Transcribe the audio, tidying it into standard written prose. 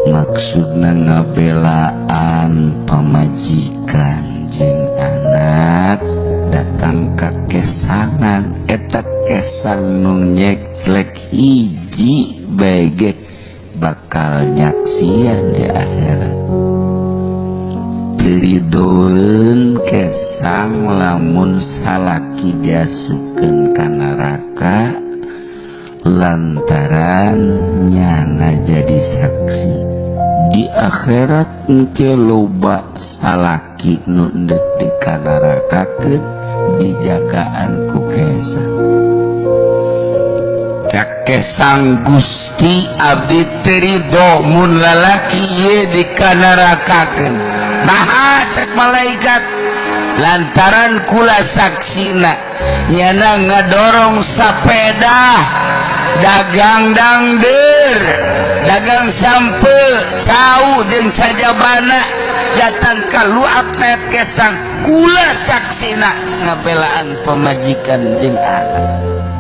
maksudna ngabelaan pamajikan jeung anak datang ka kesangan eta kesan nu nyek hiji bae bakal nyaksian di akhirat. Teridoeun kesang lamun salaki diasukeun ka neraka lantaran nyana jadi saksi. Di akhirat engke loba salaki nu endek di ka nerakakeun dijagaan ku kesang. Cak kesang Gusti abdi terido mun lalaki ieu di ka nerakakeun. Naha cek malaikat lantaran kula saksina nyana ngadorong sapeda dagang dangder dagang sampel cau jeung sajabana datang ka luat net kesang kula saksina ngabelaan pamajikan jeung anak.